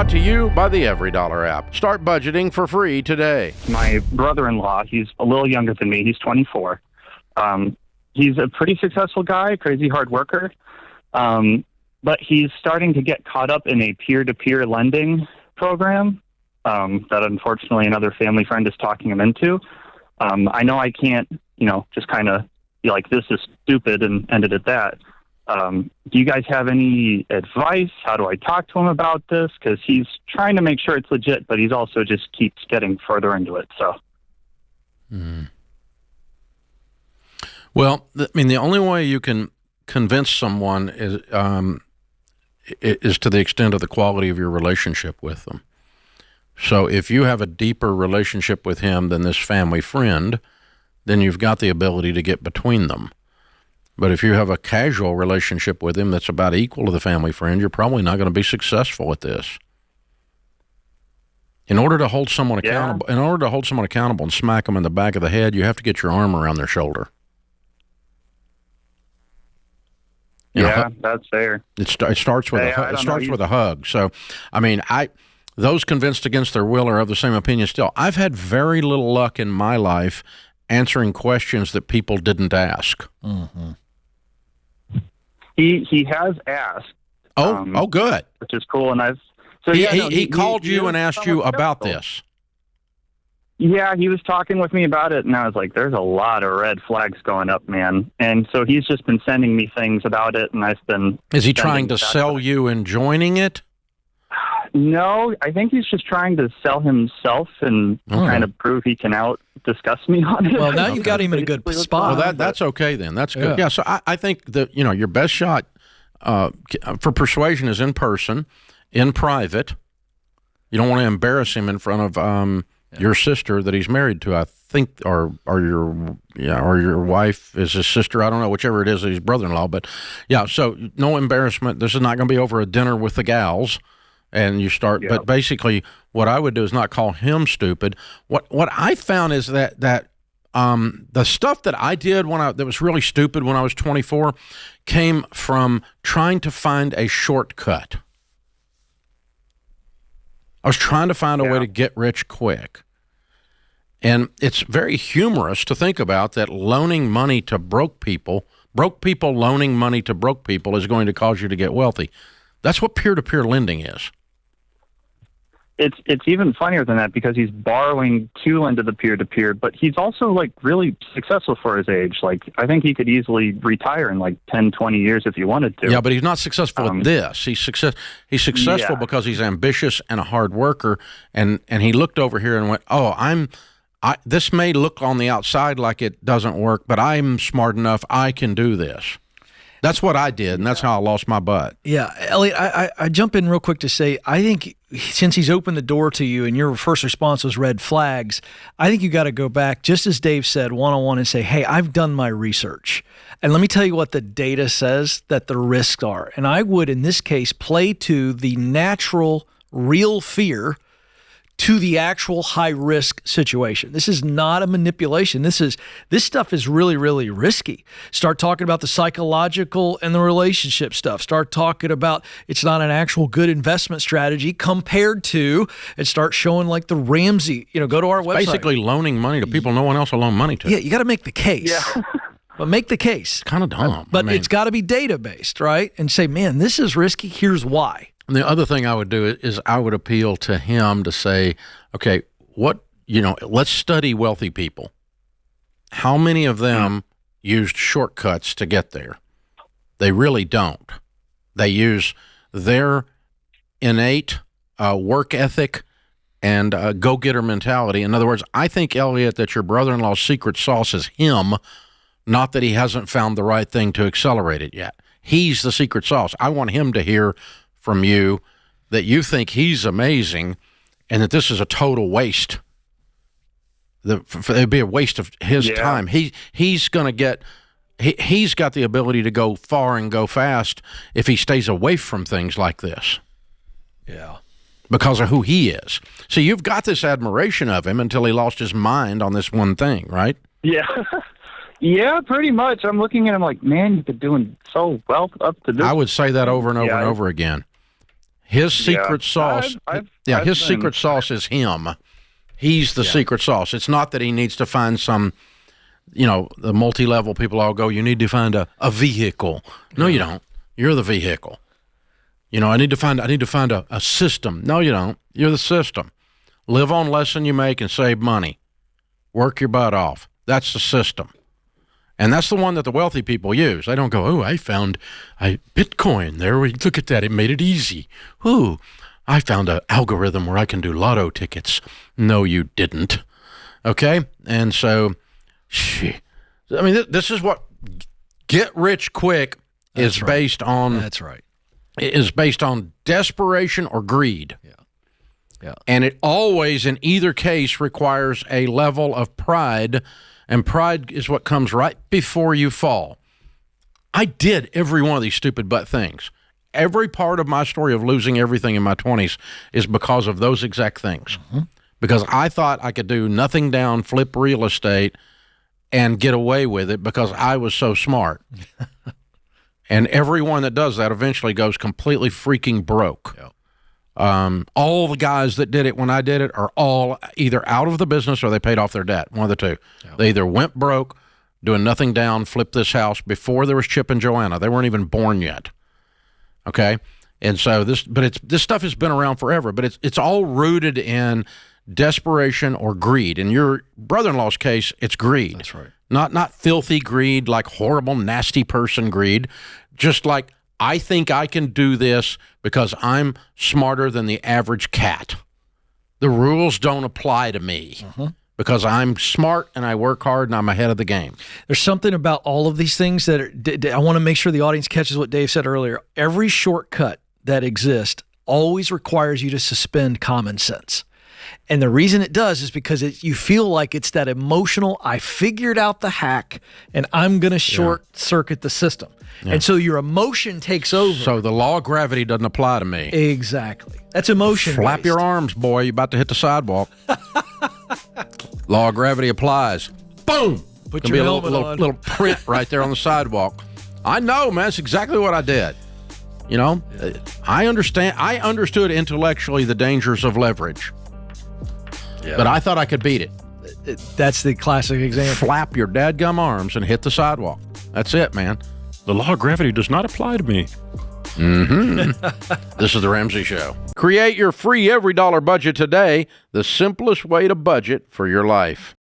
Brought to you by the Every Dollar app. Start budgeting for free today. My brother-in-law, he's a little younger than me. He's 24. He's a pretty successful guy, crazy hard worker. But he's starting to get caught up in a peer-to-peer lending program that unfortunately another family friend is talking him into. I know I can't, just kind of be like, this is stupid and end it at that. Do you guys have any advice? How do I talk to him about this? Because he's trying to make sure it's legit, but he's also just keeps getting further into it. So, Well, the only way you can convince someone is to the extent of the quality of your relationship with them. So if you have a deeper relationship with him than this family friend, then you've got the ability to get between them. But if you have a casual relationship with him that's about equal to the family friend, you're probably not going to be successful at this. In order to hold someone accountable, and smack them in the back of the head, you have to get your arm around their shoulder. That's fair. It starts with a hug. So, those convinced against their will are of the same opinion still. I've had very little luck in my life answering questions that people didn't ask. Mm-hmm. He has asked. Oh, good. Which is cool. And he called you and asked you about this. Yeah, he was talking with me about it, and I was like, there's a lot of red flags going up, man. And so he's just been sending me things about it, and I've been... Is he trying to sell you in joining it? No, I think he's just trying to sell himself and kind of prove he can out-discuss me on it. Well, now you've got him in a good spot. Well, that's okay then. That's good. Yeah, so I think that, your best shot for persuasion is in person, in private. You don't want to embarrass him in front of your sister that he's married to, I think, or your wife is his sister. I don't know, whichever it is, his brother-in-law. But, so no embarrassment. This is not going to be over a dinner with the gals. And you start, but basically what I would do is not call him stupid. What I found is that the stuff that I did that was really stupid when I was 24 came from trying to find a shortcut. I was trying to find a way to get rich quick. And it's very humorous to think about that loaning money to broke people loaning money to broke people is going to cause you to get wealthy. That's what peer-to-peer lending is. It's even funnier than that because he's borrowing to lend to the peer-to-peer, but he's also really successful for his age. I think he could easily retire in 10, 20 years if he wanted to. Yeah, but he's not successful at this. He's successful because he's ambitious and a hard worker, and he looked over here and went, this may look on the outside like it doesn't work, but I'm smart enough, I can do this. That's what I did, and that's how I lost my butt. Yeah, Elliot, I jump in real quick to say, I think since he's opened the door to you and your first response was red flags, I think you got to go back, just as Dave said, one-on-one and say, hey, I've done my research. And let me tell you what the data says that the risks are. And I would, in this case, play to the natural, real fear to the actual high-risk situation. This is not a manipulation. This stuff is really, really risky. Start talking about the psychological and the relationship stuff. Start talking about it's not an actual good investment strategy compared to, and start showing the Ramsey, go to our website. Basically loaning money to people no one else will loan money to. Yeah, you got to make the case. Yeah. But make the case. Kind of dumb. But it's got to be data-based, right? And say, man, this is risky. Here's why. And the other thing I would do is I would appeal to him to say, okay, let's study wealthy people. How many of them used shortcuts to get there? They really don't. They use their innate work ethic and go-getter mentality. In other words, I think, Elliot, that your brother-in-law's secret sauce is him, not that he hasn't found the right thing to accelerate it yet. He's the secret sauce. I want him to hear from you that you think he's amazing and that this is a total waste. It'd be a waste of his time. He's going to get... He's got the ability to go far and go fast if he stays away from things like this. Yeah. Because of who he is. So you've got this admiration of him until he lost his mind on this one thing, right? Yeah. Yeah, pretty much. I'm looking at him like, man, you've been doing so well up to this. I would say that over and over and over again. His secret sauce, I've his been- secret sauce is him. He's the secret sauce. It's not that he needs to find some, the multi-level people all go, you need to find a vehicle. No, you don't. You're the vehicle. I need to find a system. No, you don't. You're the system. Live on less than you make and save money. Work your butt off. That's the system. And that's the one that the wealthy people use. They don't go, oh, I found a Bitcoin. There we look at that. It made it easy. Ooh, I found an algorithm where I can do lotto tickets. No, you didn't. Okay? And so, this is what get rich quick is based on. That's right. Is based on desperation or greed. Yeah. And it always, in either case, requires a level of pride, and pride is what comes right before you fall. I did every one of these stupid butt things. Every part of my story of losing everything in my 20s is because of those exact things. Mm-hmm. Because I thought I could do nothing down, flip real estate, and get away with it because I was so smart. And everyone that does that eventually goes completely freaking broke. Yeah. All the guys that did it when I did it are all either out of the business or they paid off their debt, one of the two. Yeah. They either went broke, doing nothing down, flipped this house before there was Chip and Joanna. They weren't even born yet. Okay? And so this stuff has been around forever, but it's all rooted in desperation or greed. In your brother-in-law's case, it's greed. That's right. Not filthy greed, like horrible, nasty person greed, just like, I think I can do this because I'm smarter than the average cat. The rules don't apply to me because I'm smart and I work hard and I'm ahead of the game. There's something about all of these things that I want to make sure the audience catches what Dave said earlier. Every shortcut that exists always requires you to suspend common sense. And the reason it does is because you feel like it's that emotional, I figured out the hack and I'm going to short circuit the system. Yeah. And so your emotion takes over. So the law of gravity doesn't apply to me. Exactly. That's emotion. Flap your arms, boy. You're about to hit the sidewalk. Law of gravity applies. Boom. Put your helmet on. Little print right there on the sidewalk. I know, man. That's exactly what I did. I understand. I understood intellectually the dangers of leverage. Yeah. But I thought I could beat it. That's the classic example. Flap your dadgum arms and hit the sidewalk. That's it, man. The law of gravity does not apply to me. This is the Ramsey Show. Create your free every dollar budget today, the simplest way to budget for your life.